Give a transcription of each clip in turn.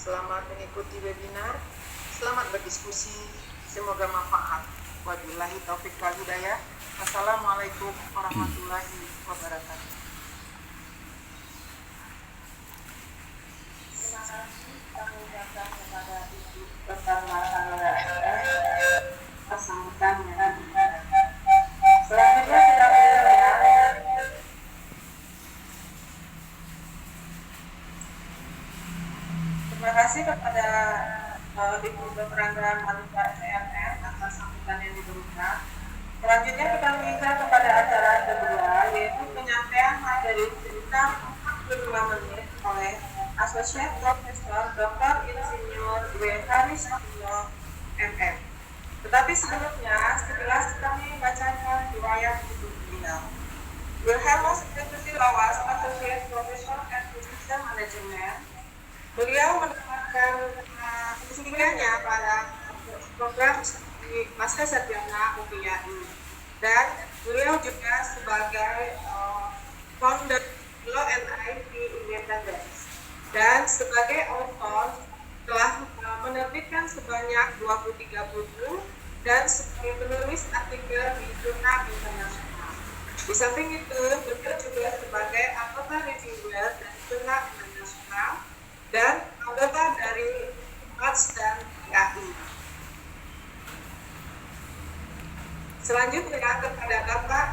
Selamat mengikuti webinar, selamat berdiskusi, semoga manfaat. Wabillahi taufiq wal hidayah. Assalamualaikum warahmatullahi wabarakatuh. Terima kasih kami ucapkan kepada Ibu Dr. Marhana sambutannya. Selanjutnya kita mulai. Terima kasih kepada Ibu Dr. Angga Malika SMM atas sambutan yang diberikan. Selanjutnya kita minta kepada acara kedua, yaitu penyampaian materi sekitar 45 menit oleh Asosiat Profesor Dr. Insinyur W. Harisatrio MM. Tetapi sebelumnya, sekilas kami bacakan riwayat hidup beliau. Wilhelmus Institusi Lawas Associate Professor and Physician Management. Beliau mendapatkan kesinggahnya pada program di masa sarjana UPI, dan beliau juga sebagai founder Law and IT Independence, dan sebagai author telah menerbitkan sebanyak 23 buku dan sebagai penulis artikel di jurnal internasional. Di samping itu, beliau juga sebagai anggota reviewer dan jurnal internasional dan anggota dari MATS dan KI. Selanjutnya kepada Bapak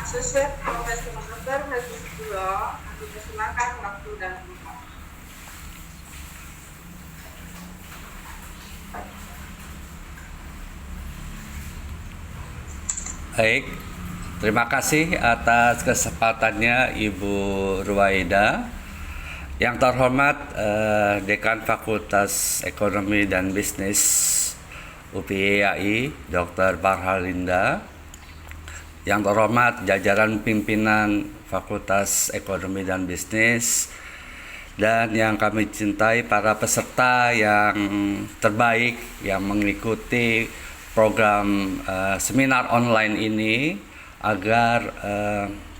Asosiat Profesor Dr. Harisatrio, kami persilakan waktu dan tempat. Baik, terima kasih atas kesempatannya Ibu Ruwaida. Yang terhormat Dekan Fakultas Ekonomi dan Bisnis UPI Dr. Barhalinda. Yang terhormat jajaran pimpinan Fakultas Ekonomi dan Bisnis, dan yang kami cintai para peserta yang terbaik yang mengikuti program seminar online ini, agar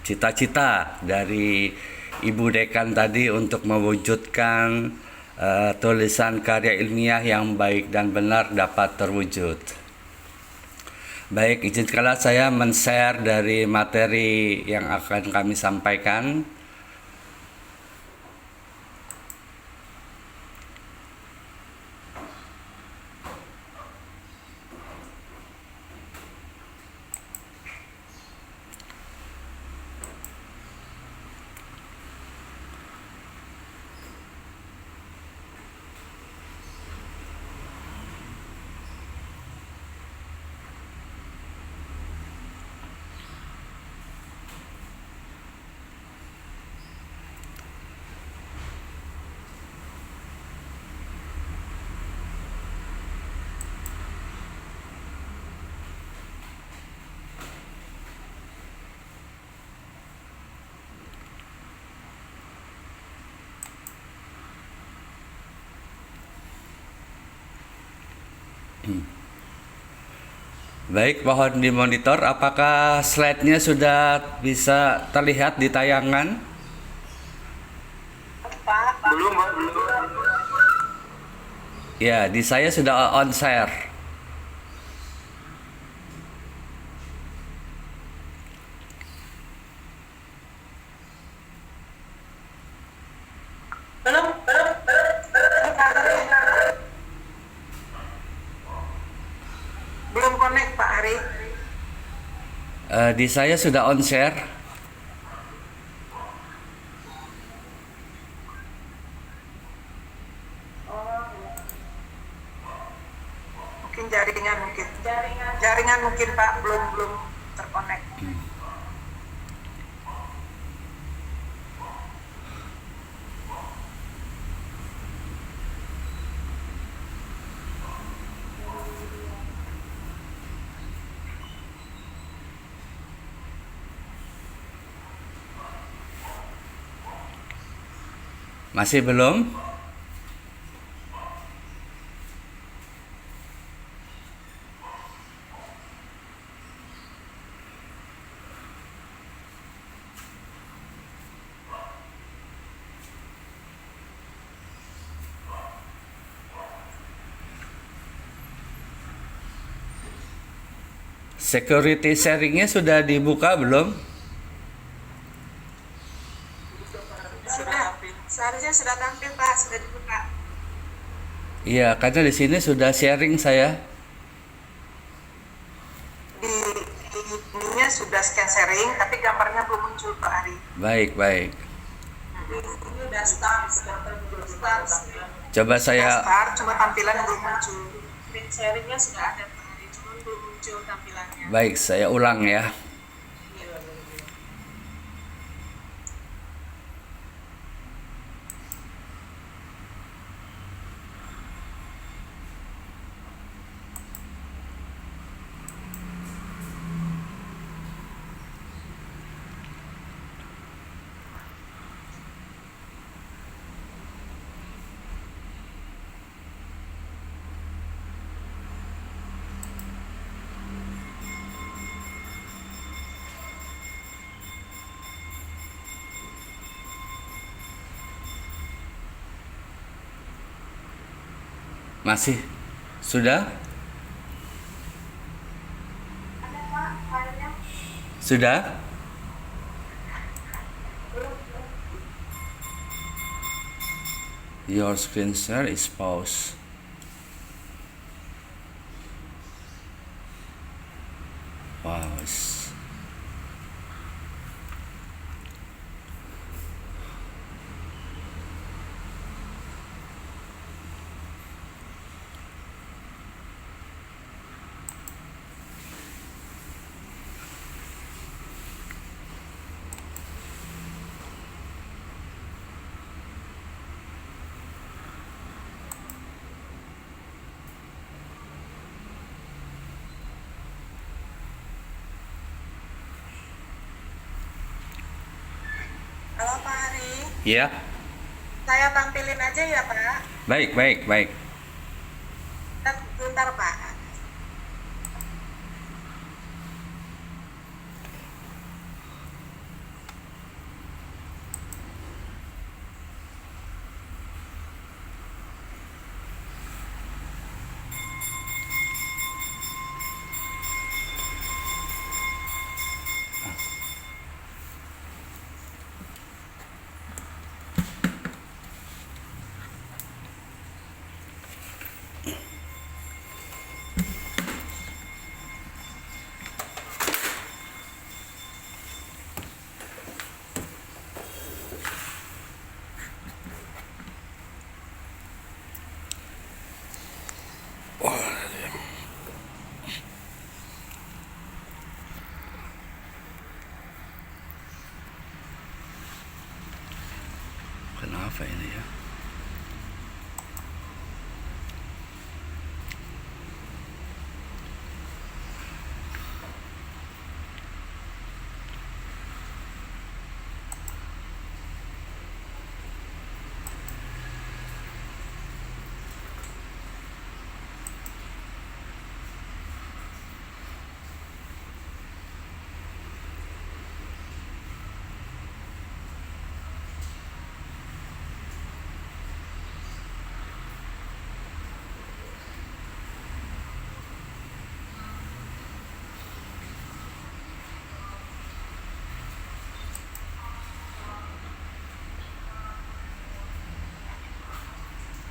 cita-cita dari Ibu Dekan tadi untuk mewujudkan tulisan karya ilmiah yang baik dan benar dapat terwujud. Baik, izinkanlah saya men-share dari materi yang akan kami sampaikan. Baik, mohon dimonitor. Apakah slide-nya sudah bisa terlihat di tayangan? Belum. Ya, di saya sudah on share. Belum connect Pak Ari. Di saya sudah on share. Mungkin jaringan mungkin Pak belum terkonek. Masih belum? Security sharingnya sudah dibuka belum? Sudah, seharusnya sudah tampil Pak, sudah dibuka. Iya, karena di sini sudah sharing saya. Ininya sudah scan sharing, tapi gambarnya belum muncul Pak Ari. Baik, baik. Ini udah start, start. Coba saya Start, cuma tampilan belum muncul. Screen sharingnya sudah ada Pak Ari, cuma belum muncul tampilannya. baik, saya ulang ya. Masih? Sudah? Ada Pak, filenya. Sudah? Your screen share is paused. Pause. Halo Pak Ari, Ya, saya tampilin aja ya Pak. baik, baik, baik. Bentar Pak. Kenapa ini ya?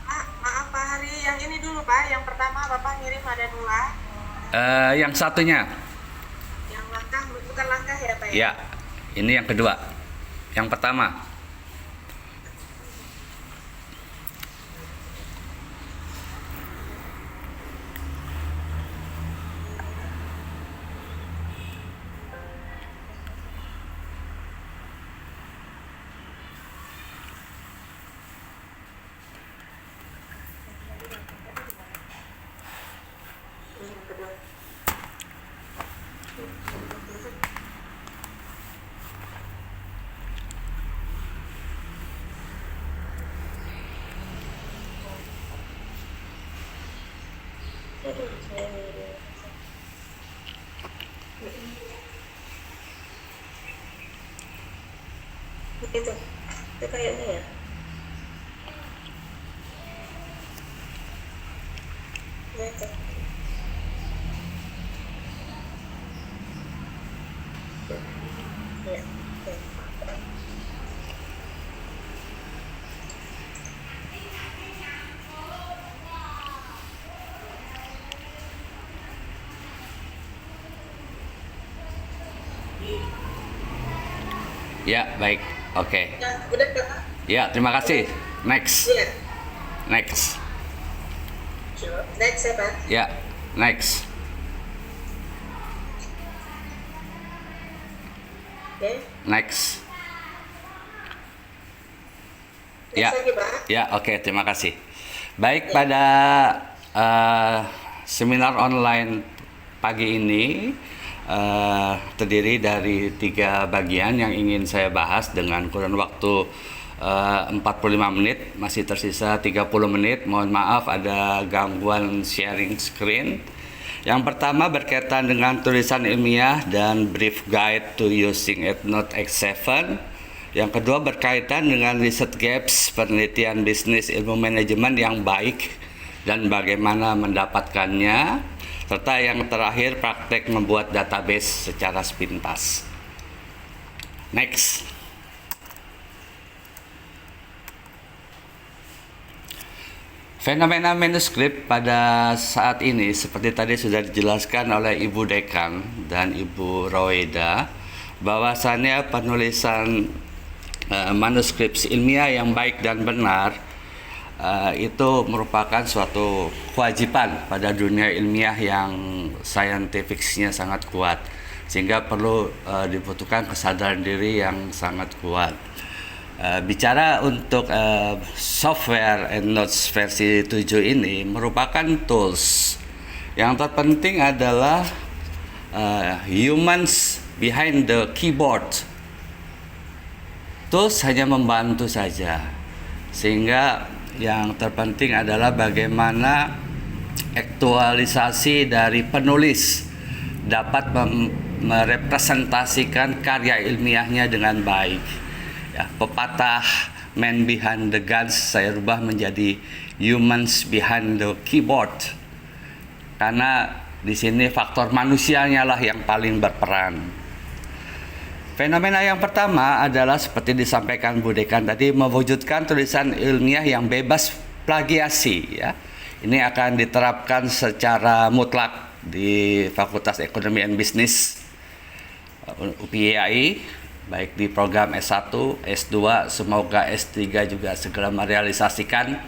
Pak, maaf Pak Hari, yang ini dulu Pak. Yang pertama Bapak ngirim ada 2. Yang satunya, Yang langkah, bukan langkah ya Pak ya? ya, ini yang kedua. Yang pertama, Yang kedua. Itu kayaknya ya. Ya itu. Ya, baik. Oke. Ya, udah Kakak? Ya, terima kasih. Next. Iya. Next. Sure. Next ya, Pak. Ya, next. Oke. Next. Next Ya. lagi, Pak. Ya, oke, terima kasih. Baik, pada seminar online pagi ini terdiri dari 3 bagian yang ingin saya bahas dengan kurun waktu 45 menit, masih tersisa 30 menit. Mohon maaf ada gangguan sharing screen. Yang pertama berkaitan dengan tulisan ilmiah dan brief guide to using EndNote X7. Yang kedua berkaitan dengan research gaps, penelitian bisnis ilmu manajemen yang baik dan bagaimana mendapatkannya, serta yang terakhir praktek membuat database secara sepintas. Next. Fenomena manuskrip pada saat ini seperti tadi sudah dijelaskan oleh Ibu Dekan dan Ibu Roeda, bahwasannya penulisan manuskrip ilmiah yang baik dan benar itu merupakan suatu kewajiban pada dunia ilmiah yang scientificnya sangat kuat, sehingga perlu dibutuhkan kesadaran diri yang sangat kuat. Bicara untuk software EndNote versi 7 ini merupakan tools. Yang terpenting adalah humans behind the keyboard. Tools hanya membantu saja, sehingga yang terpenting adalah bagaimana aktualisasi dari penulis dapat merepresentasikan karya ilmiahnya dengan baik. Ya, pepatah man behind the guns saya rubah menjadi humans behind the keyboard, karena di sini faktor manusianya lah yang paling berperan. Fenomena yang pertama adalah seperti disampaikan Bu Dekan tadi, mewujudkan tulisan ilmiah yang bebas plagiasi. Ya, ini akan diterapkan secara mutlak di Fakultas Ekonomi dan Bisnis UPI, baik di program S1, S2, semoga S3 juga segera merealisasikan.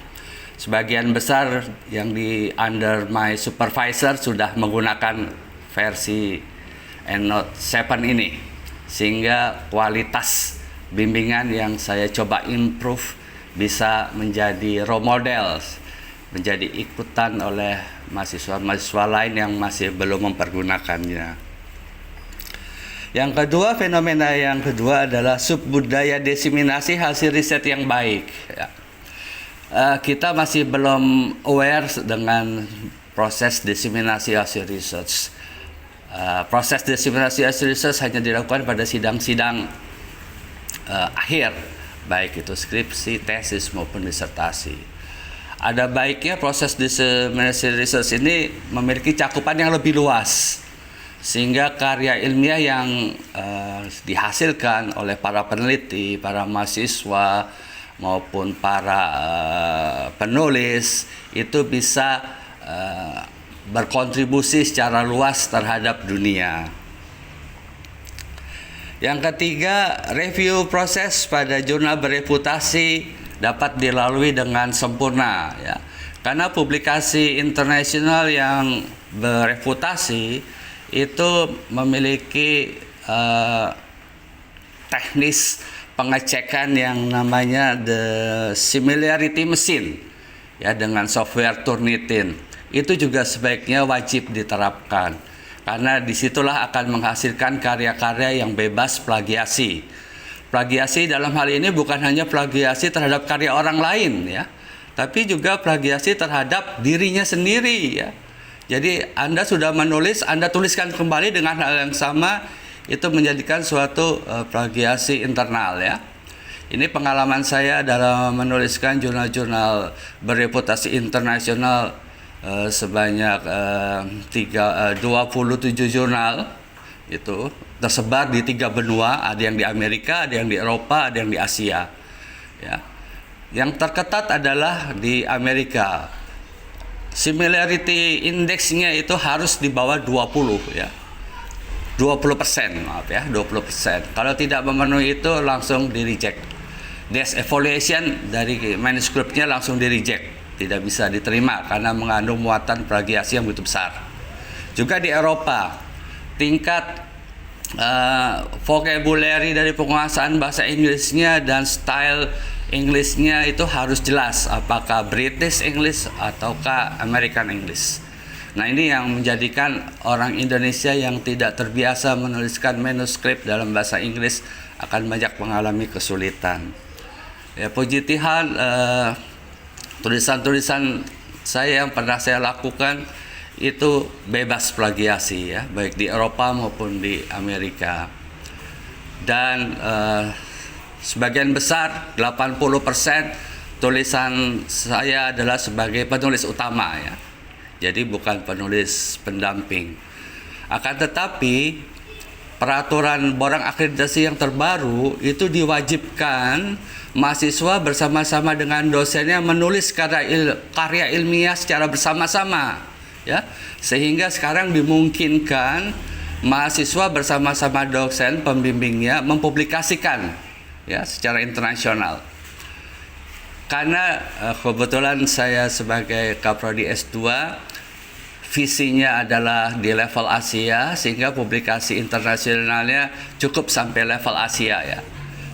Sebagian besar yang di under my supervisor sudah menggunakan versi EndNote 7 ini, sehingga kualitas bimbingan yang saya coba improve bisa menjadi role model, menjadi ikutan oleh mahasiswa-mahasiswa lain yang masih belum mempergunakannya. Yang kedua, fenomena yang kedua adalah subbudaya diseminasi hasil riset yang baik. Ya. Kita masih belum aware dengan proses diseminasi hasil research. Proses diseminasi hasil research hanya dilakukan pada sidang-sidang akhir, baik itu skripsi, tesis maupun disertasi. Ada baiknya proses diseminasi research ini memiliki cakupan yang lebih luas, sehingga karya ilmiah yang dihasilkan oleh para peneliti, para mahasiswa maupun para penulis itu bisa berkontribusi secara luas terhadap dunia. Yang ketiga, review proses pada jurnal bereputasi dapat dilalui dengan sempurna, ya. Karena publikasi internasional yang bereputasi itu memiliki teknis pengecekan yang namanya the similarity machine, ya, dengan software Turnitin. Itu juga sebaiknya wajib diterapkan, karena disitulah akan menghasilkan karya-karya yang bebas plagiasi. Plagiasi dalam hal ini bukan hanya plagiasi terhadap karya orang lain, ya, tapi juga plagiasi terhadap dirinya sendiri, ya. Jadi Anda sudah menulis, Anda tuliskan kembali dengan hal yang sama, itu menjadikan suatu plagiasi internal, ya. Ini pengalaman saya dalam menuliskan jurnal-jurnal bereputasi internasional sebanyak 27 jurnal, itu tersebar di 3 benua, ada yang di Amerika, ada yang di Eropa, ada yang di Asia, ya. Yang terketat adalah di Amerika. Similarity index-nya itu harus di bawah 20, ya. 20%, maaf ya, 20%. Kalau tidak memenuhi itu langsung di-reject. Desk evaluation dari manuskripnya langsung di-reject. Tidak bisa diterima karena mengandung muatan plagiasi yang begitu besar. Juga di Eropa, tingkat vocabulary dari penguasaan bahasa Inggrisnya dan style Inggrisnya itu harus jelas, apakah British English ataukah American English. Nah, ini yang menjadikan orang Indonesia yang tidak terbiasa menuliskan manuskrip dalam bahasa Inggris akan banyak mengalami kesulitan. Ya, puji Tuhan, tulisan-tulisan saya yang pernah saya lakukan itu bebas plagiasi ya, baik di Eropa maupun di Amerika. Dan sebagian besar 80% tulisan saya adalah sebagai penulis utama ya. Jadi bukan penulis pendamping. Akan tetapi peraturan borang akreditasi yang terbaru itu diwajibkan mahasiswa bersama-sama dengan dosennya menulis karya ilmiah secara bersama-sama ya. Sehingga sekarang dimungkinkan mahasiswa bersama-sama dosen pembimbingnya mempublikasikan ya secara internasional. Karena kebetulan saya sebagai Kaprodi S2 visinya adalah di level Asia, sehingga publikasi internasionalnya cukup sampai level Asia ya.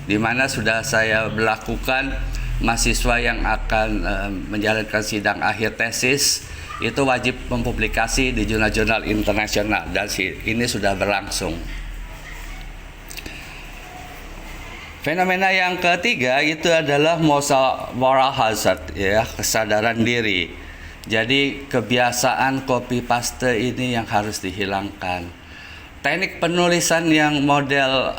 Di mana sudah saya melakukan mahasiswa yang akan menjalankan sidang akhir tesis itu wajib mempublikasi di jurnal-jurnal internasional, dan ini sudah berlangsung. Fenomena yang ketiga itu adalah moral hazard ya, kesadaran diri. Jadi kebiasaan copy paste ini yang harus dihilangkan. Teknik penulisan yang model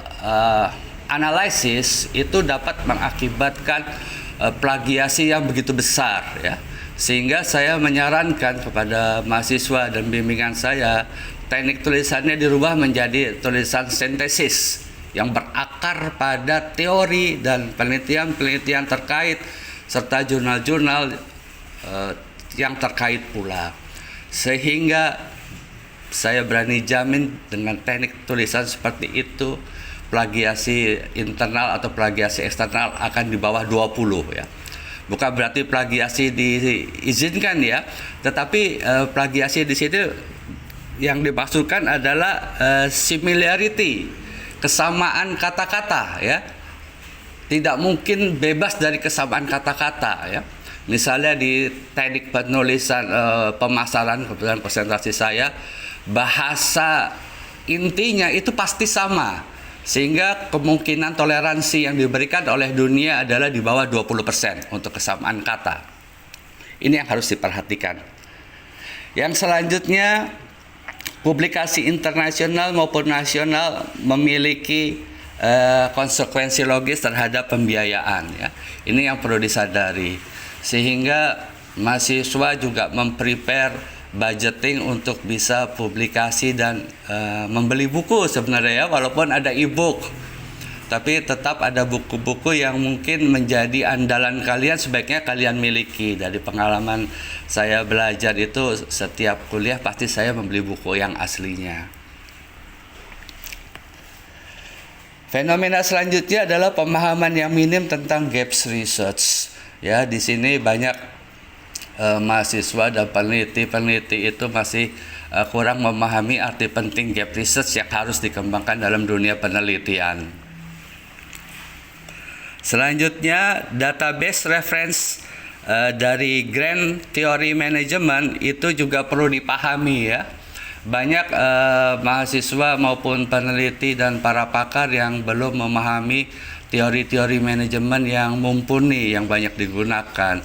analisis itu dapat mengakibatkan plagiasi yang begitu besar ya. Sehingga saya menyarankan kepada mahasiswa dan bimbingan saya, teknik tulisannya dirubah menjadi tulisan sintesis yang berakar pada teori dan penelitian-penelitian terkait serta jurnal-jurnal yang terkait pula. Sehingga saya berani jamin dengan teknik tulisan seperti itu plagiasi internal atau plagiasi eksternal akan di bawah 20 ya. Bukan berarti plagiasi diizinkan ya, tetapi plagiasi di sini yang dimaksudkan adalah similarity, kesamaan kata-kata ya. Tidak mungkin bebas dari kesamaan kata-kata ya. Misalnya di teknik penulisan pemasaran, kebetulan konsentrasi saya, bahasa intinya itu pasti sama. Sehingga kemungkinan toleransi yang diberikan oleh dunia adalah di bawah 20% untuk kesamaan kata. Ini yang harus diperhatikan. Yang selanjutnya, publikasi internasional maupun nasional memiliki konsekuensi logis terhadap pembiayaan ya. Ini yang perlu disadari. Sehingga mahasiswa juga memprepare budgeting untuk bisa publikasi dan membeli buku sebenarnya ya, walaupun ada e-book. Tapi tetap ada buku-buku yang mungkin menjadi andalan kalian, sebaiknya kalian miliki. Dari pengalaman saya belajar itu, setiap kuliah pasti saya membeli buku yang aslinya. Fenomena selanjutnya adalah pemahaman yang minim tentang gaps research. Ya, di sini banyak mahasiswa dan peneliti itu masih kurang memahami arti penting gap research yang harus dikembangkan dalam dunia penelitian. Selanjutnya, database reference dari Grand Theory Management itu juga perlu dipahami ya. Banyak mahasiswa maupun peneliti dan para pakar yang belum memahami teori-teori manajemen yang mumpuni yang banyak digunakan.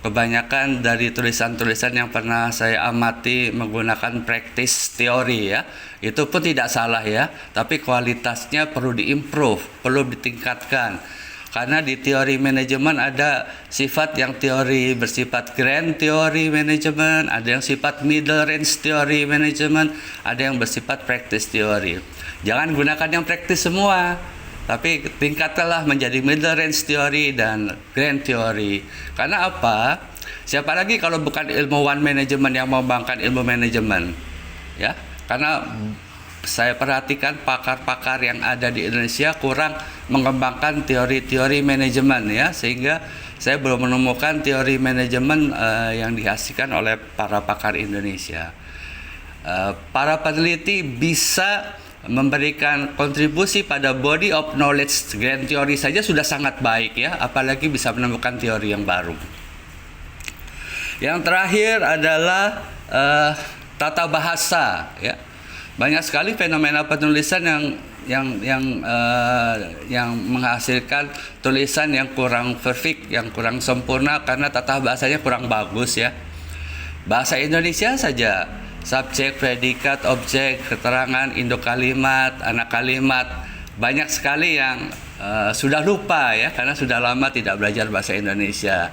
Kebanyakan dari tulisan-tulisan yang pernah saya amati menggunakan practice teori ya. Itu pun tidak salah ya, tapi kualitasnya perlu diimprove, perlu ditingkatkan. Karena di teori manajemen ada sifat yang teori bersifat grand teori manajemen, ada yang sifat middle range teori manajemen, ada yang bersifat practice teori. Jangan gunakan yang practice semua, tapi tingkatkanlah menjadi middle range teori dan grand teori. Karena apa? Siapa lagi kalau bukan ilmuwan manajemen yang mengembangkan ilmu manajemen? Ya, karena saya perhatikan pakar-pakar yang ada di Indonesia kurang mengembangkan teori-teori manajemen ya, sehingga saya belum menemukan teori manajemen yang dihasilkan oleh para pakar Indonesia. Para peneliti bisa memberikan kontribusi pada body of knowledge. Grand theory saja sudah sangat baik ya, apalagi bisa menemukan teori yang baru. Yang terakhir adalah tata bahasa ya. Banyak sekali fenomena penulisan yang menghasilkan tulisan yang kurang perfect, yang kurang sempurna karena tata bahasanya kurang bagus ya. Bahasa Indonesia saja, subjek, predikat, objek, keterangan, induk kalimat, anak kalimat, banyak sekali yang sudah lupa ya karena sudah lama tidak belajar bahasa Indonesia.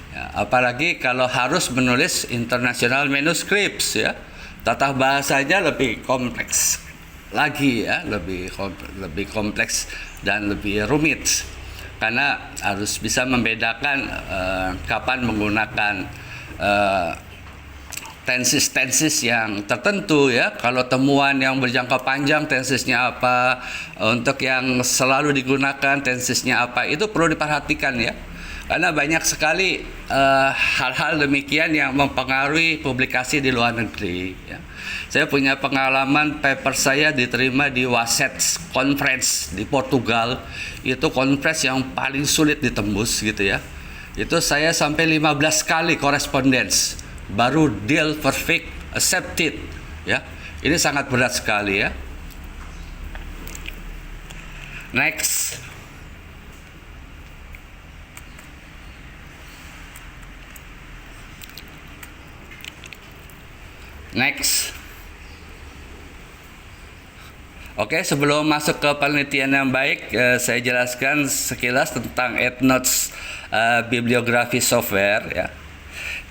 Ya, apalagi kalau harus menulis international manuscripts ya. Tata bahasanya lebih kompleks lagi ya, lebih kompleks dan lebih rumit karena harus bisa membedakan kapan menggunakan tenses yang tertentu ya. Kalau temuan yang berjangka panjang tensesnya apa, untuk yang selalu digunakan tensesnya apa, itu perlu diperhatikan ya. Karena banyak sekali hal-hal demikian yang mempengaruhi publikasi di luar negeri ya. Saya punya pengalaman, paper saya diterima di Wassett's Conference di Portugal. Itu conference yang paling sulit ditembus gitu ya. Itu saya sampai 15 kali correspondence baru deal perfect accepted ya. Ini sangat berat sekali ya. Next. Oke, sebelum masuk ke penelitian yang baik, saya jelaskan sekilas tentang EndNote bibliografi software ya.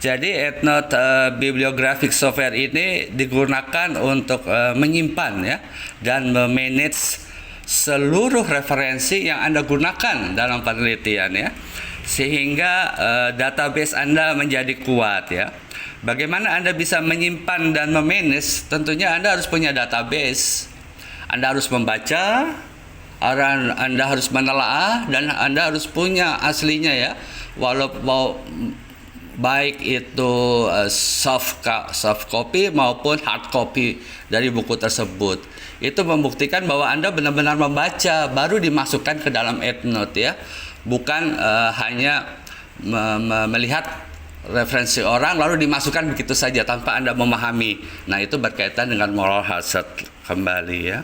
Jadi EndNote bibliographic software ini digunakan untuk menyimpan ya dan memanage seluruh referensi yang Anda gunakan dalam penelitian ya, sehingga database Anda menjadi kuat ya. Bagaimana Anda bisa menyimpan dan memanage? Tentunya Anda harus punya database. Anda harus membaca, Anda harus menelaah, dan Anda harus punya aslinya ya. Walaupun baik itu soft copy maupun hard copy dari buku tersebut. Itu membuktikan bahwa Anda benar-benar membaca, baru dimasukkan ke dalam EndNote ya. Bukan hanya melihat referensi orang lalu dimasukkan begitu saja tanpa Anda memahami. Nah, itu berkaitan dengan moral hazard kembali ya.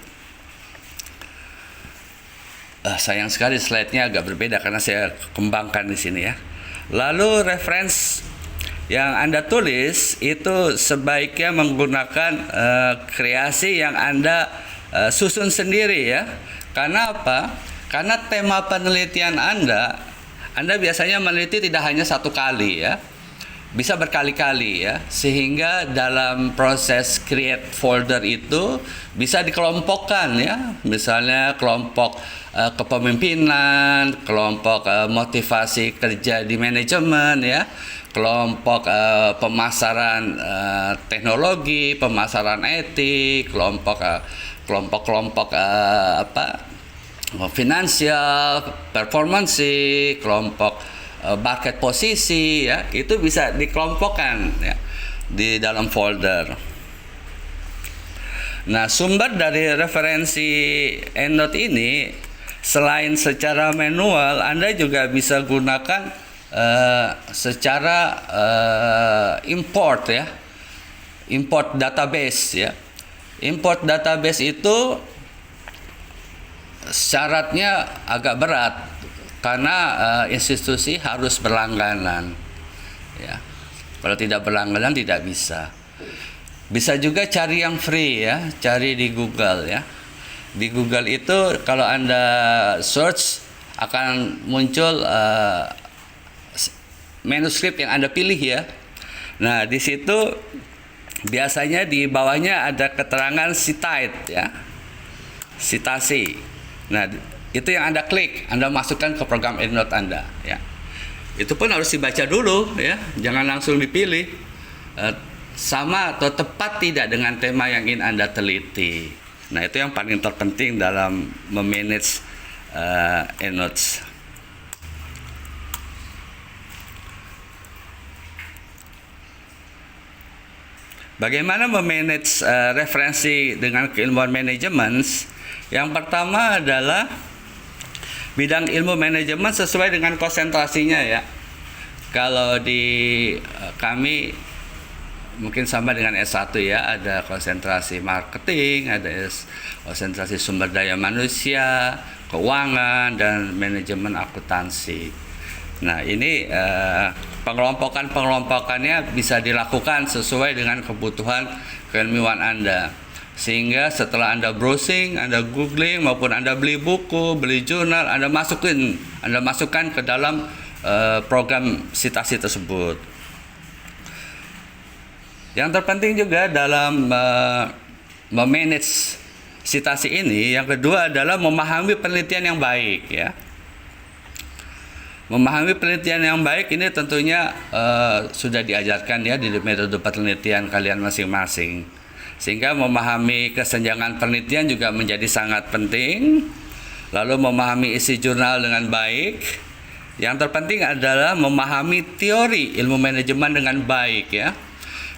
Sayang sekali slide-nya agak berbeda karena saya kembangkan di sini ya. Lalu referensi yang Anda tulis itu sebaiknya menggunakan kreasi yang Anda susun sendiri ya. Karena apa? Karena tema penelitian Anda biasanya meneliti tidak hanya satu kali ya. Bisa berkali-kali ya, sehingga dalam proses create folder itu bisa dikelompokkan ya, misalnya kelompok kepemimpinan, kelompok motivasi kerja di manajemen ya, kelompok pemasaran teknologi, pemasaran etik, kelompok finansial, performance, kelompok market posisi ya, itu bisa dikelompokkan ya di dalam folder. Nah, sumber dari referensi EndNote ini selain secara manual, Anda juga bisa gunakan secara import ya. Import database ya. Import database itu syaratnya agak berat karena institusi harus berlangganan ya. Kalau tidak berlangganan tidak bisa. Bisa juga cari yang free ya, cari di Google ya. Di Google itu kalau Anda search akan muncul manuskrip yang Anda pilih ya. Nah, di situ biasanya di bawahnya ada keterangan cited ya. Citasi. Nah, itu yang Anda klik, Anda masukkan ke program EndNote Anda ya. Itu pun harus dibaca dulu ya, jangan langsung dipilih. Sama atau tepat tidak dengan tema yang ingin Anda teliti. Nah, itu yang paling terpenting dalam memanage e-notes. Bagaimana memanage referensi dengan keilmuan manajemen? Yang pertama adalah bidang ilmu manajemen sesuai dengan konsentrasinya ya. Kalau di kami mungkin sama dengan S1 ya, ada konsentrasi marketing, ada konsentrasi sumber daya manusia, keuangan, dan manajemen akuntansi. Nah, ini pengelompokannya bisa dilakukan sesuai dengan kebutuhan keilmuan Anda. Sehingga setelah Anda browsing, Anda googling, maupun Anda beli buku, beli jurnal, Anda masukkan ke dalam program citasi tersebut. Yang terpenting juga dalam memanage citasi ini, yang kedua adalah memahami penelitian yang baik ya. Memahami penelitian yang baik ini tentunya sudah diajarkan ya di metode penelitian kalian masing-masing. Sehingga memahami kesenjangan penelitian juga menjadi sangat penting. Lalu memahami isi jurnal dengan baik. Yang terpenting adalah memahami teori ilmu manajemen dengan baik ya.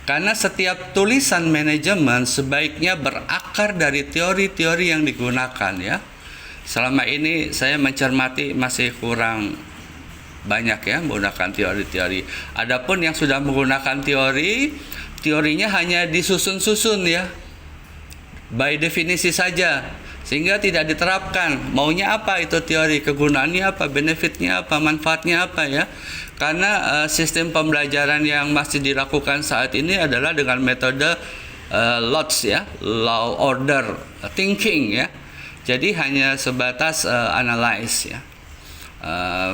Karena setiap tulisan manajemen sebaiknya berakar dari teori-teori yang digunakan ya. Selama ini saya mencermati masih kurang banyak ya menggunakan teori-teori. Adapun yang sudah menggunakan teorinya hanya disusun-susun ya, by definisi saja, sehingga tidak diterapkan. Maunya apa itu teori, kegunaannya apa, benefitnya apa, manfaatnya apa ya. Karena sistem pembelajaran yang masih dilakukan saat ini adalah dengan metode LOTS ya, law order thinking ya. Jadi hanya sebatas analyze ya.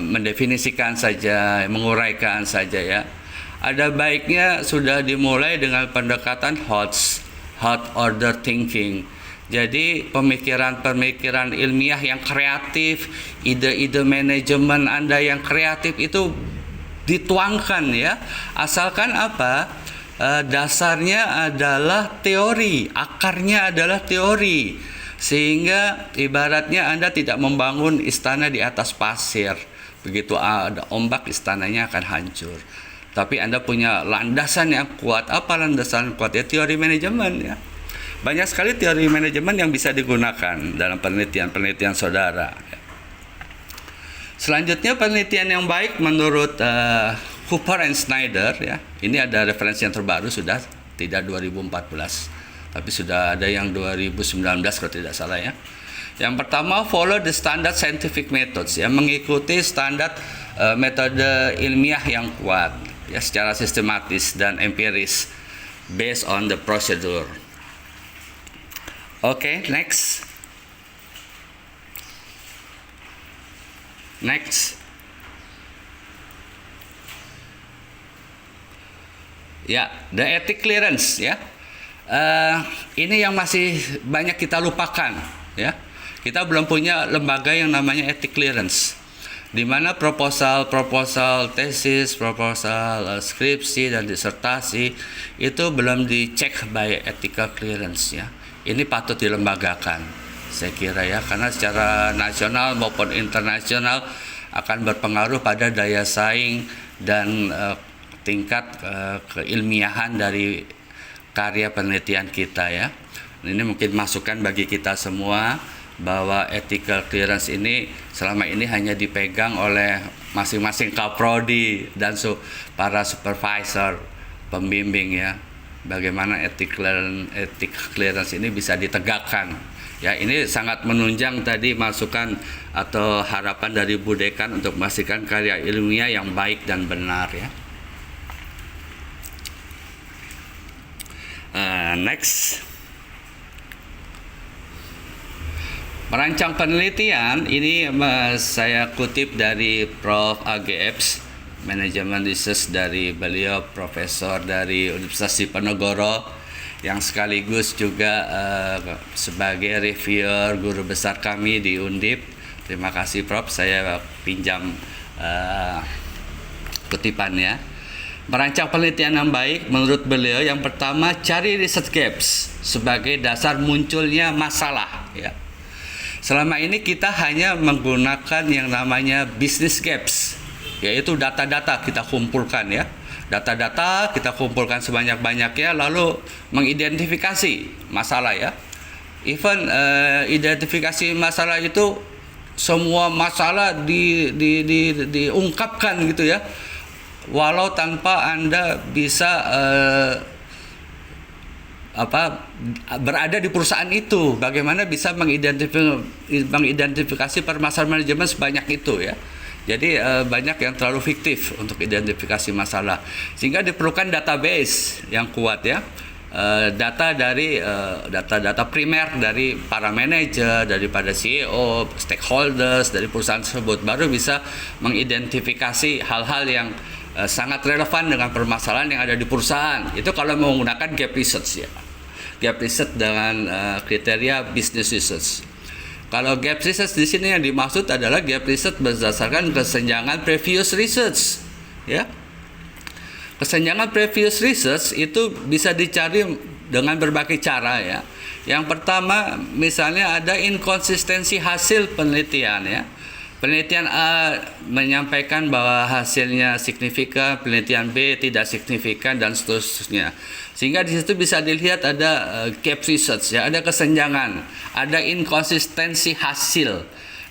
Mendefinisikan saja, menguraikan saja ya. Ada baiknya sudah dimulai dengan pendekatan hot order thinking. Jadi pemikiran-pemikiran ilmiah yang kreatif, ide-ide manajemen Anda yang kreatif itu dituangkan ya. Asalkan apa? Dasarnya adalah teori, akarnya adalah teori. Sehingga ibaratnya Anda tidak membangun istana di atas pasir. Begitu ada ombak, istananya akan hancur. Tapi Anda punya landasan yang kuat. Apa landasan kuat? Ya teori manajemen ya. Banyak sekali teori manajemen yang bisa digunakan dalam penelitian saudara. Selanjutnya penelitian yang baik menurut Hooper and Snyder ya. Ini ada referensi yang terbaru, sudah tidak 2014. Tapi sudah ada yang 2019 kalau tidak salah ya. Yang pertama, follow the standard scientific methods ya, mengikuti standar metode ilmiah yang kuat ya, secara sistematis dan empiris based on the procedure. Oke, next. Ya, the ethic clearance ya. Ini yang masih banyak kita lupakan ya. Kita belum punya lembaga yang namanya ethic clearance, di mana proposal tesis, proposal skripsi dan disertasi itu belum dicek by ethical clearance ya. Ini patut dilembagakan saya kira ya, karena secara nasional maupun internasional akan berpengaruh pada daya saing dan tingkat keilmiahan dari karya penelitian kita ya. Ini mungkin masukan bagi kita semua bahwa ethical clearance ini selama ini hanya dipegang oleh masing-masing kaprodi dan para supervisor, pembimbing ya. Bagaimana ethic clearance ini bisa ditegakkan. Ya, ini sangat menunjang tadi masukan atau harapan dari Bu Dekan untuk memastikan karya ilmiah yang baik dan benar ya. Next, merancang penelitian ini saya kutip dari Prof. AGX Manajemen Research, dari beliau profesor dari Universitas Diponegoro yang sekaligus juga sebagai reviewer guru besar kami di Undip. Terima kasih Prof, saya pinjam kutipannya. Merancang penelitian yang baik menurut beliau yang pertama cari research gaps sebagai dasar munculnya masalah ya. Selama ini kita hanya menggunakan yang namanya business gaps, yaitu data-data kita kumpulkan ya. Data-data kita kumpulkan sebanyak-banyaknya lalu mengidentifikasi masalah ya. Even identifikasi masalah itu semua masalah diungkapkan gitu ya. Walau tanpa Anda bisa berada di perusahaan itu, bagaimana bisa mengidentifikasi permasalahan manajemen sebanyak itu ya. Jadi banyak yang terlalu fiktif untuk identifikasi masalah, sehingga diperlukan database yang kuat ya. Data dari data primer dari para manajer, daripada CEO, stakeholders dari perusahaan tersebut, baru bisa mengidentifikasi hal-hal yang sangat relevan dengan permasalahan yang ada di perusahaan. Itu kalau menggunakan gap research ya. Gap research dengan kriteria business research. Kalau gap research di sini yang dimaksud adalah gap research berdasarkan kesenjangan previous research ya. Kesenjangan previous research itu bisa dicari dengan berbagai cara ya. Yang pertama, misalnya ada inkonsistensi hasil penelitian ya. Penelitian A menyampaikan bahwa hasilnya signifikan, penelitian B tidak signifikan dan seterusnya. Sehingga di situ bisa dilihat ada gap research ya, ada kesenjangan, ada inkonsistensi hasil.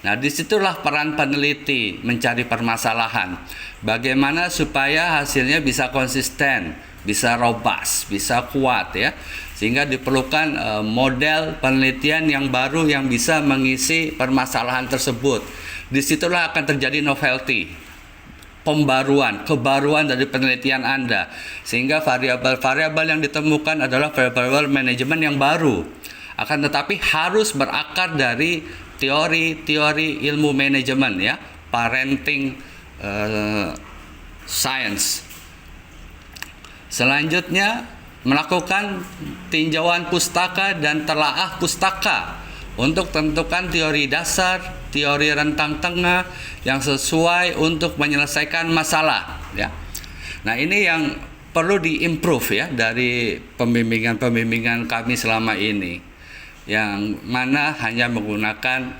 Nah, disitulah peran peneliti mencari permasalahan. Bagaimana supaya hasilnya bisa konsisten, bisa robust, bisa kuat ya. Sehingga diperlukan model penelitian yang baru yang bisa mengisi permasalahan tersebut. Disitulah akan terjadi novelty, kebaruan dari penelitian Anda. Sehingga variabel-variabel yang ditemukan adalah variabel manajemen yang baru. Akan tetapi harus berakar dari teori-teori ilmu manajemen ya, parenting science. Selanjutnya melakukan tinjauan pustaka dan telaah pustaka untuk tentukan teori dasar, teori rentang tengah yang sesuai untuk menyelesaikan masalah ya. Nah, ini yang perlu diimprove ya dari pembimbingan kami selama ini, yang mana hanya menggunakan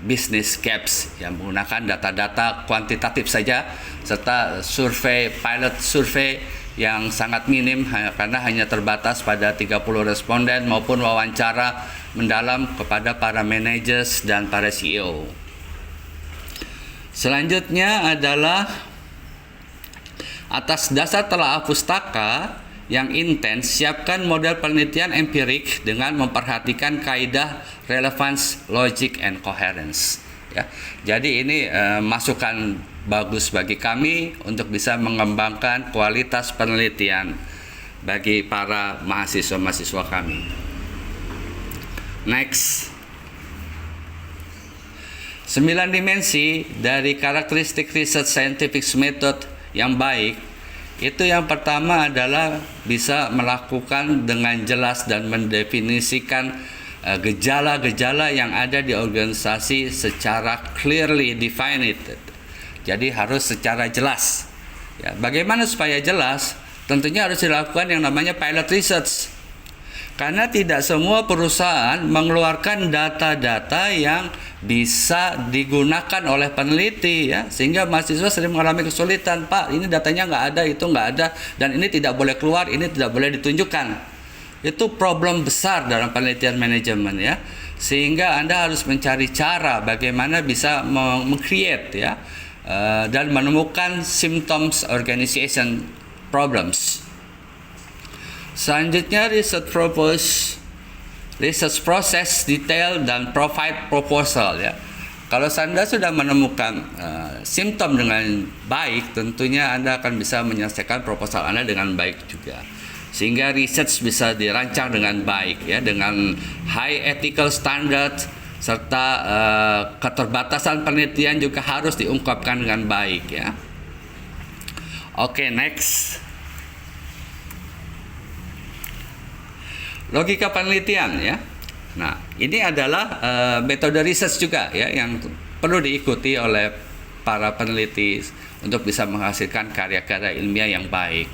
business gaps, yang menggunakan data-data kuantitatif saja serta pilot survei yang sangat minim karena hanya terbatas pada 30 responden maupun wawancara mendalam kepada para managers dan para CEO. Selanjutnya adalah atas dasar telaah pustaka yang intens, siapkan model penelitian empirik dengan memperhatikan kaidah relevance, logic, and coherence. Ya, jadi ini masukan bagus bagi kami untuk bisa mengembangkan kualitas penelitian bagi para mahasiswa-mahasiswa kami. Next. 9 dimensi dari karakteristik research scientific method yang baik. Itu yang pertama adalah bisa melakukan dengan jelas dan mendefinisikan gejala-gejala yang ada di organisasi secara clearly defined. Jadi harus secara jelas. Ya, bagaimana supaya jelas? Tentunya harus dilakukan yang namanya pilot research. Karena tidak semua perusahaan mengeluarkan data-data yang bisa digunakan oleh peneliti ya, sehingga mahasiswa sering mengalami kesulitan. Pak, ini datanya nggak ada, itu nggak ada, dan ini tidak boleh keluar, ini tidak boleh ditunjukkan. Itu problem besar dalam penelitian manajemen ya, sehingga Anda harus mencari cara bagaimana bisa meng-create ya dan menemukan symptoms organization problems. Selanjutnya research process detail dan provide proposal ya. Kalau Anda sudah menemukan simptom dengan baik, tentunya Anda akan bisa menyelesaikan proposal Anda dengan baik juga. Sehingga research bisa dirancang dengan baik ya, dengan high ethical standard serta keterbatasan penelitian juga harus diungkapkan dengan baik ya. Oke, next. Logika penelitian ya. Nah, ini adalah metode research juga ya yang perlu diikuti oleh para peneliti untuk bisa menghasilkan karya-karya ilmiah yang baik.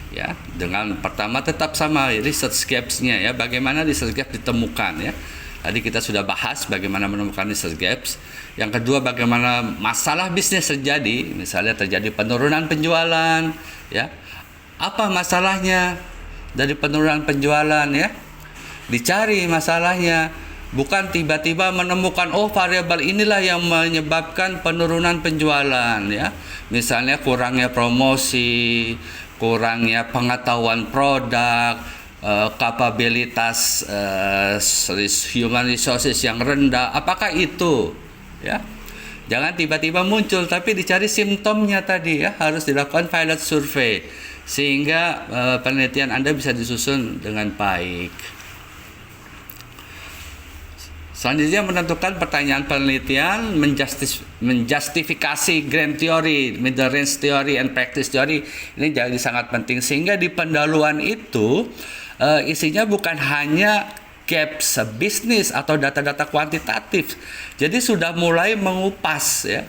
Ya, dengan pertama tetap sama research gaps-nya ya, bagaimana research gaps ditemukan ya. Tadi kita sudah bahas bagaimana menemukan research gaps. Yang kedua, bagaimana masalah bisnis terjadi, misalnya terjadi penurunan penjualan ya. Apa masalahnya dari penurunan penjualan ya? Dicari masalahnya, bukan tiba-tiba menemukan variabel inilah yang menyebabkan penurunan penjualan ya. Misalnya kurangnya promosi, kurangnya pengetahuan produk, kapabilitas human resources yang rendah. Apakah itu ya? Jangan tiba-tiba muncul, tapi dicari simptomnya tadi ya. Harus dilakukan pilot survey sehingga penelitian Anda bisa disusun dengan baik. Selanjutnya, menentukan pertanyaan penelitian, menjustifikasi grand theory, middle range theory, and practice theory. Ini jadi sangat penting, sehingga di pendahuluan itu isinya bukan hanya gaps bisnis atau data-data kuantitatif. Jadi sudah mulai mengupas ya,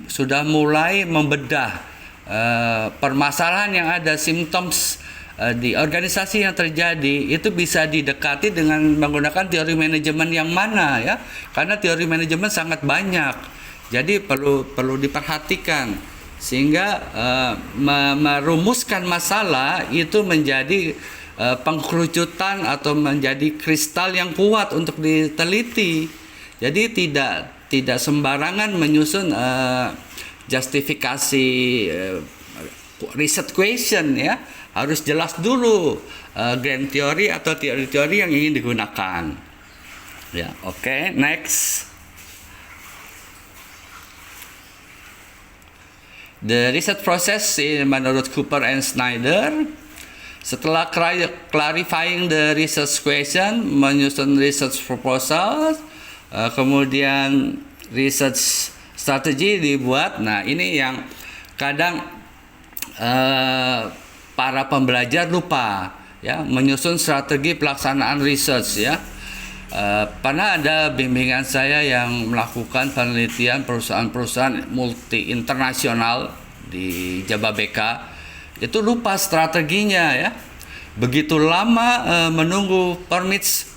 sudah mulai membedah permasalahan yang ada, symptoms di organisasi yang terjadi, itu bisa didekati dengan menggunakan teori manajemen yang mana ya, karena teori manajemen sangat banyak, jadi perlu diperhatikan sehingga merumuskan masalah itu menjadi pengkerucutan atau menjadi kristal yang kuat untuk diteliti. Jadi tidak sembarangan menyusun justifikasi research question ya. Harus jelas dulu grand theory atau teori-teori yang ingin digunakan. Ya, oke, next. The research process menurut Cooper and Snyder, setelah clarifying the research question, menyusun research proposal, kemudian research strategy dibuat. Nah, ini yang kadang para pembelajar lupa ya, menyusun strategi pelaksanaan research ya. Pernah ada bimbingan saya yang melakukan penelitian perusahaan-perusahaan multi internasional di Jababeka, itu lupa strateginya ya. Begitu lama menunggu permits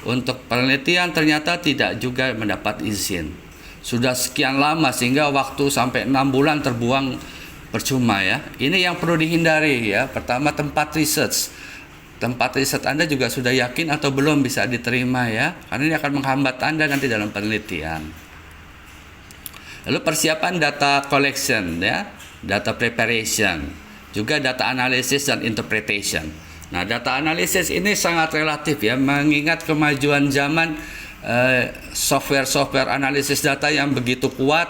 untuk penelitian, ternyata tidak juga mendapat izin. Sudah sekian lama sehingga waktu sampai 6 bulan terbuang percuma ya. Ini yang perlu dihindari ya. Pertama, tempat riset Anda juga sudah yakin atau belum bisa diterima ya, karena ini akan menghambat Anda nanti dalam penelitian. Lalu persiapan data collection ya, data preparation, juga data analysis dan interpretation. Nah, data analysis ini sangat relatif ya, mengingat kemajuan zaman, software analisis data yang begitu kuat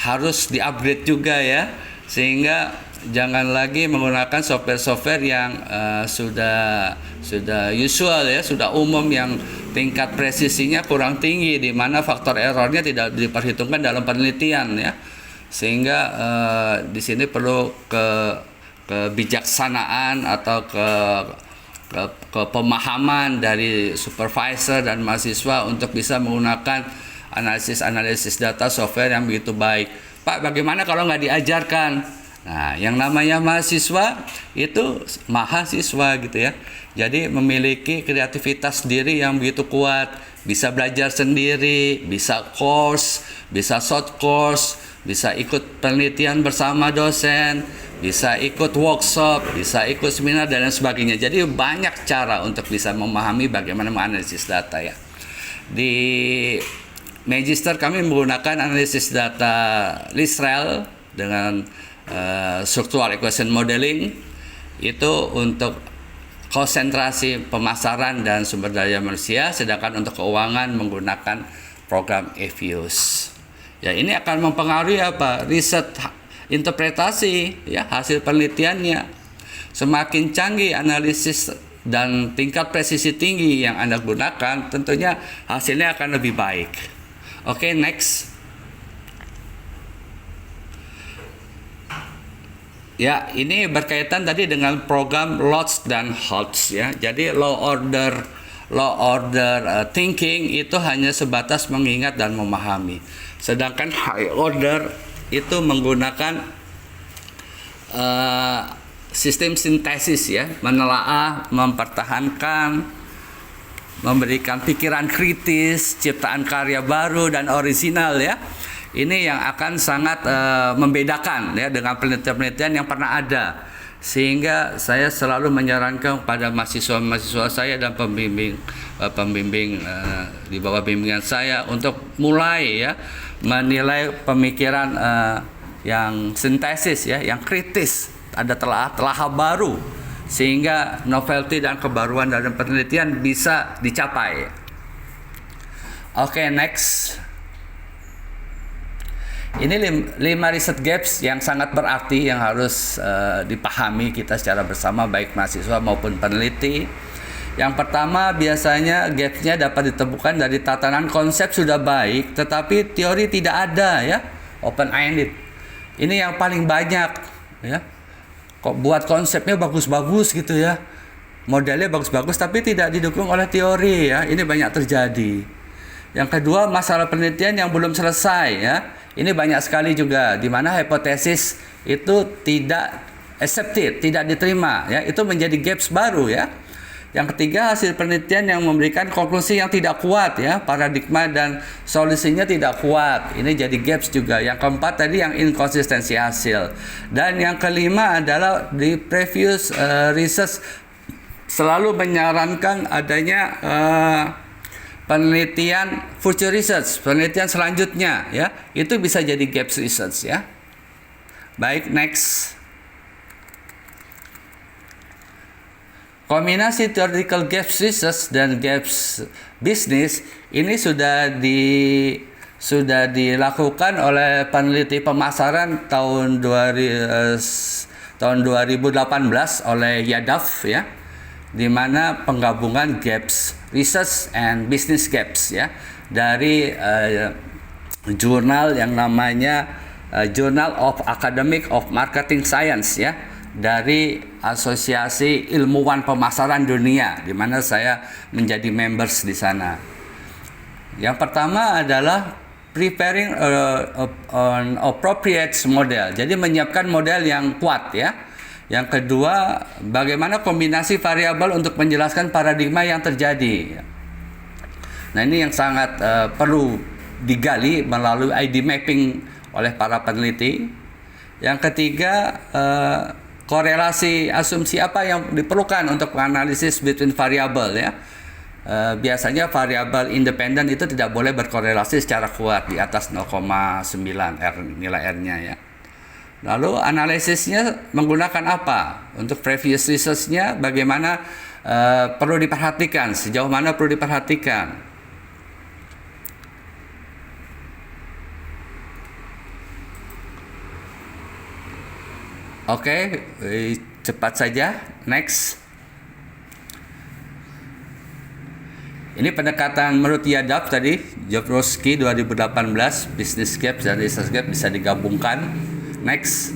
harus di-upgrade juga ya. Sehingga jangan lagi menggunakan software yang sudah usual ya, sudah umum, yang tingkat presisinya kurang tinggi, di mana faktor errornya tidak diperhitungkan dalam penelitian ya. Sehingga di sini perlu kebijaksanaan atau ke pemahaman dari supervisor dan mahasiswa untuk bisa menggunakan analisis data software yang begitu baik. Pak, bagaimana kalau nggak diajarkan? Nah, yang namanya mahasiswa itu mahasiswa gitu ya. Jadi memiliki kreativitas diri yang begitu kuat, bisa belajar sendiri, bisa course, bisa short course, bisa ikut penelitian bersama dosen, bisa ikut workshop, bisa ikut seminar dan lain sebagainya. Jadi banyak cara untuk bisa memahami bagaimana menganalisis data ya. Di Magister kami menggunakan analisis data LISREL dengan structural equation modeling, itu untuk konsentrasi pemasaran dan sumber daya manusia, sedangkan untuk keuangan menggunakan program EFIUS. Ya, ini akan mempengaruhi apa? Riset interpretasi ya, hasil penelitiannya. Semakin canggih analisis dan tingkat presisi tinggi yang Anda gunakan, tentunya hasilnya akan lebih baik. Oke, next. Ya, ini berkaitan tadi dengan program LOTS dan HOTS ya. Jadi low order thinking itu hanya sebatas mengingat dan memahami. Sedangkan high order itu menggunakan sistem sintesis ya, menelaah, mempertahankan, memberikan pikiran kritis, ciptaan karya baru dan orisinal ya. Ini yang akan sangat membedakan ya dengan penelitian-penelitian yang pernah ada. Sehingga saya selalu menyarankan kepada mahasiswa-mahasiswa saya dan pembimbing di bawah bimbingan saya untuk mulai ya menilai pemikiran yang sintesis ya, yang kritis, ada telah baru sehingga novelty dan kebaruan dalam penelitian bisa dicapai. Oke, next. Ini 5 riset gaps yang sangat berarti yang harus dipahami kita secara bersama baik mahasiswa maupun peneliti. Yang pertama, biasanya gapsnya dapat ditemukan dari tatanan konsep sudah baik tetapi teori tidak ada ya, open-ended. Ini yang paling banyak ya. Kok buat konsepnya bagus-bagus gitu ya, modelnya bagus-bagus tapi tidak didukung oleh teori ya, ini banyak terjadi. Yang kedua, masalah penelitian yang belum selesai ya. Ini banyak sekali juga di mana hipotesis itu tidak accepted, tidak diterima ya. Itu menjadi gaps baru ya. Yang ketiga, hasil penelitian yang memberikan konklusi yang tidak kuat ya, paradigma dan solusinya tidak kuat. Ini jadi gaps juga. Yang keempat tadi yang inkonsistensi hasil. Dan yang kelima adalah di previous research selalu menyarankan adanya penelitian future research, penelitian selanjutnya ya, itu bisa jadi gaps research ya. Baik, next. Kombinasi theoretical gaps research dan gaps bisnis ini sudah dilakukan oleh peneliti pemasaran tahun 2018 oleh Yadav ya, di mana penggabungan gaps research and business gaps ya dari jurnal yang namanya Journal of Academic of Marketing Science ya, dari Asosiasi Ilmuwan Pemasaran Dunia, di mana saya menjadi members di sana. Yang pertama adalah preparing an appropriate model, jadi menyiapkan model yang kuat ya. Yang kedua, bagaimana kombinasi variabel untuk menjelaskan paradigma yang terjadi. Nah, ini yang sangat perlu digali melalui ID mapping oleh para peneliti. Yang ketiga, korelasi asumsi apa yang diperlukan untuk analisis between variabel ya. Biasanya variabel independen itu tidak boleh berkorelasi secara kuat di atas 0,9 R, nilai R-nya ya. Lalu analisisnya menggunakan apa? Untuk previous research-nya bagaimana perlu diperhatikan, sejauh mana perlu diperhatikan. Oke, cepat saja. Next. Ini pendekatan menurut Yadav tadi, Jabrowski 2018, business gap dan research gap bisa digabungkan. Next.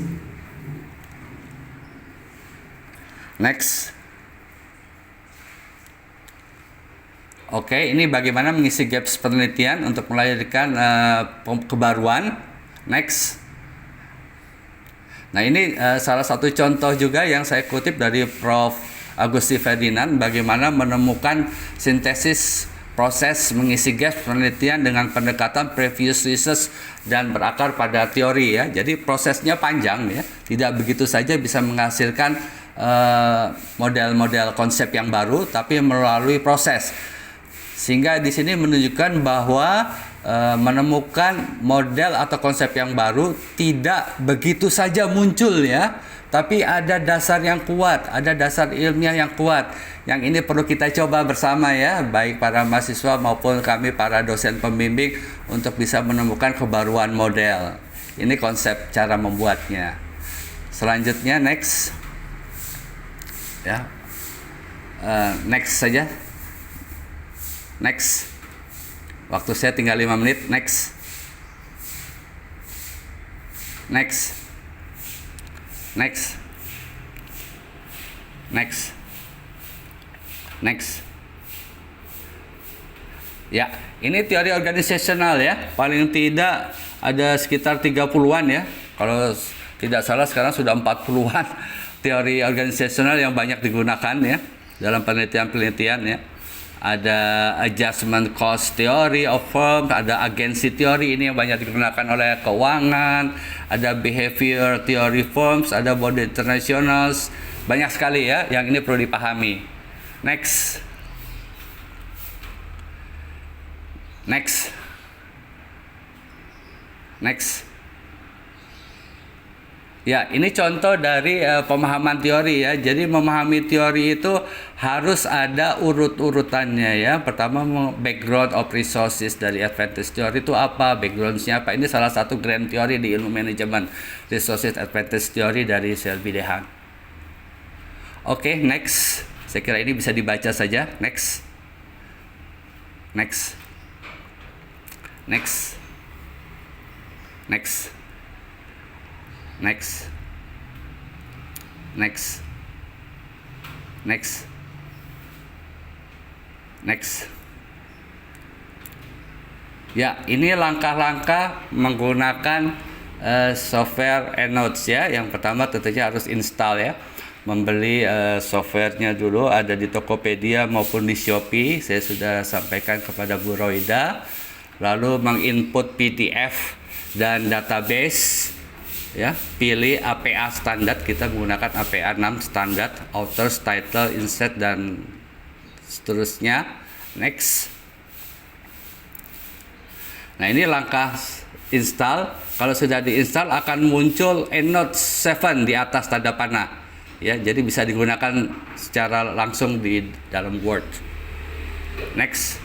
Oke, ini bagaimana mengisi gaps penelitian untuk melahirkan kebaruan. Next. Nah, ini salah satu contoh juga yang saya kutip dari Prof. Agusti Ferdinand, bagaimana menemukan sintesis proses mengisi gaps penelitian dengan pendekatan previous research dan berakar pada teori ya. Jadi prosesnya panjang ya, tidak begitu saja bisa menghasilkan model-model konsep yang baru, tapi melalui proses. Sehingga di sini menunjukkan bahwa menemukan model atau konsep yang baru tidak begitu saja muncul ya, tapi ada dasar yang kuat, ada dasar ilmiah yang kuat. Yang ini perlu kita coba bersama ya, baik para mahasiswa maupun kami para dosen pembimbing untuk bisa menemukan kebaruan model. Ini konsep cara membuatnya. Selanjutnya next. Ya. Next saja. Next. Waktu saya tinggal 5 menit. Next. Next. Next. Next. Next. Ya, ini teori organisasional ya. Paling tidak ada sekitar 30-an ya. Kalau tidak salah sekarang sudah 40-an teori organisasional yang banyak digunakan ya dalam penelitian-penelitian ya. Ada adjustment cost theory of firm, ada agency theory, ini yang banyak digunakan oleh keuangan, ada behavior theory firms, ada body internationals, banyak sekali ya yang ini perlu dipahami. Next. Ya, ini contoh dari pemahaman teori ya. Jadi memahami teori itu harus ada urut-urutannya ya. Pertama, background of resources dari advantage theory itu apa, backgroundnya apa. Ini salah satu grand theory di ilmu manajemen, resources advantage theory dari Selby Dehan. Oke, next. Saya kira ini bisa dibaca saja. Next. Ya, ini langkah-langkah menggunakan software EndNote ya. Yang pertama tentunya harus install ya. Membeli softwarenya dulu, ada di Tokopedia maupun di Shopee. Saya sudah sampaikan kepada Bu Roida. Lalu menginput PDF dan database ya, pilih APA standar, kita menggunakan APA 6 standar, authors, title, insert dan seterusnya. Next. Nah, ini langkah install. Kalau sudah diinstal akan muncul EndNote 7 di atas tanda panah ya, jadi bisa digunakan secara langsung di dalam Word. Next.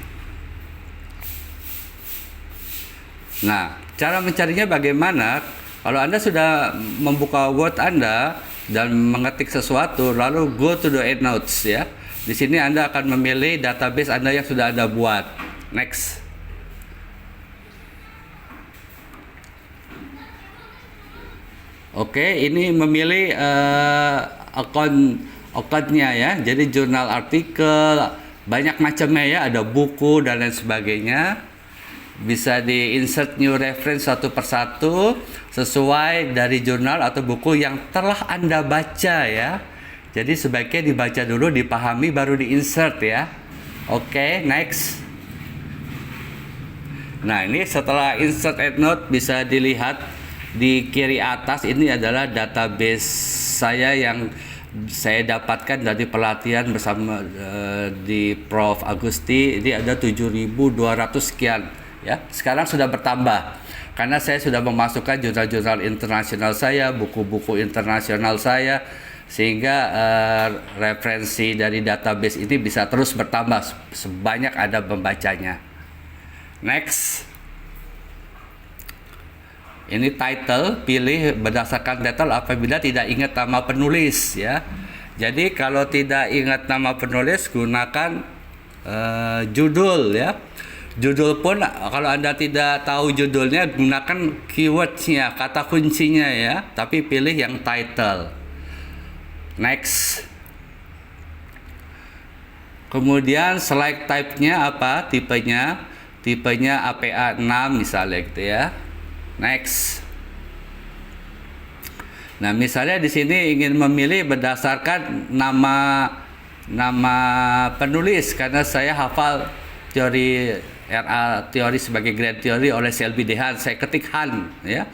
Nah, cara mencarinya bagaimana? Kalau Anda sudah membuka Word Anda dan mengetik sesuatu, lalu go to the EndNotes ya. Di sini Anda akan memilih database Anda yang sudah Anda buat. Next. Oke, ini memilih account-nya ya. Jadi jurnal artikel, banyak macamnya ya, ada buku dan lain sebagainya. Bisa di-insert new reference satu persatu sesuai dari jurnal atau buku yang telah Anda baca ya. Jadi sebaiknya dibaca dulu, dipahami, baru di-insert ya. Oke, next. Nah, ini setelah insert EndNote bisa dilihat di kiri atas, ini adalah database saya yang saya dapatkan dari pelatihan bersama di Prof. Agusti. Ini ada 7.200 sekian ya. Sekarang sudah bertambah karena saya sudah memasukkan jurnal-jurnal internasional saya, buku-buku internasional saya, sehingga referensi dari database ini bisa terus bertambah sebanyak ada pembacanya. Next. Ini title, pilih berdasarkan title apabila tidak ingat nama penulis ya. Jadi kalau tidak ingat nama penulis, gunakan judul ya. Judul pun kalau Anda tidak tahu judulnya, gunakan keywordnya, kata kuncinya ya. Tapi pilih yang title. Next. Kemudian select type-nya apa, tipenya. Tipenya APA 6 misalnya gitu ya. Next. Nah, misalnya di sini ingin memilih berdasarkan nama penulis karena saya hafal teori RA teori sebagai grand teori oleh Selby Dehan. Saya ketik Han ya.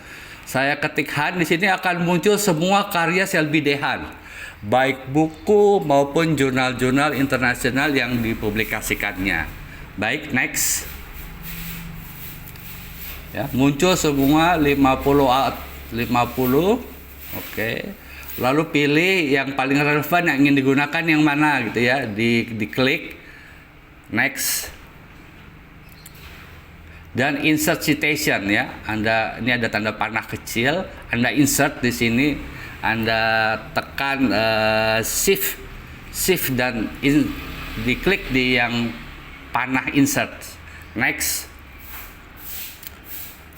Saya ketik Han, di sini akan muncul semua karya Selby Dehan, baik buku maupun jurnal-jurnal internasional yang dipublikasikannya. Baik, next. Ya, muncul semua 50. Oke. Lalu pilih yang paling relevan yang ingin digunakan yang mana gitu ya, diklik next. Dan insert citation ya. Anda ini ada tanda panah kecil, Anda insert di sini, Anda tekan shift dan diklik di yang panah insert. Next.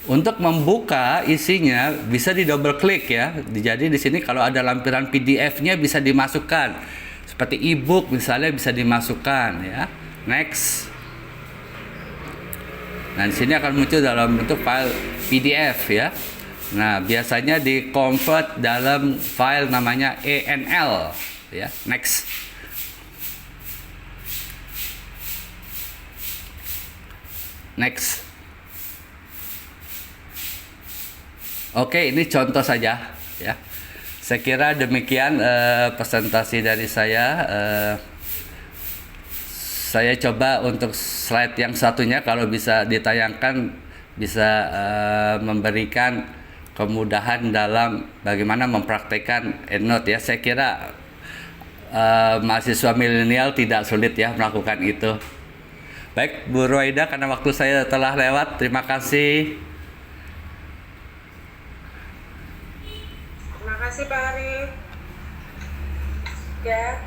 Untuk membuka isinya bisa di double klik ya. Jadi di sini kalau ada lampiran PDF-nya bisa dimasukkan. Seperti e-book misalnya bisa dimasukkan ya. Next. Nah, di sini akan muncul dalam bentuk file PDF ya. Nah, biasanya di convert dalam file namanya ENL ya. Next. Next. Oke, ini contoh saja ya. Saya kira demikian presentasi dari saya. Saya coba untuk slide yang satunya kalau bisa ditayangkan bisa memberikan kemudahan dalam bagaimana mempraktekkan EndNote ya. Saya kira mahasiswa milenial tidak sulit ya melakukan itu. Baik, Bu Ruwaida, karena waktu saya telah lewat, terima kasih. Terima kasih Pak Arif. Ya.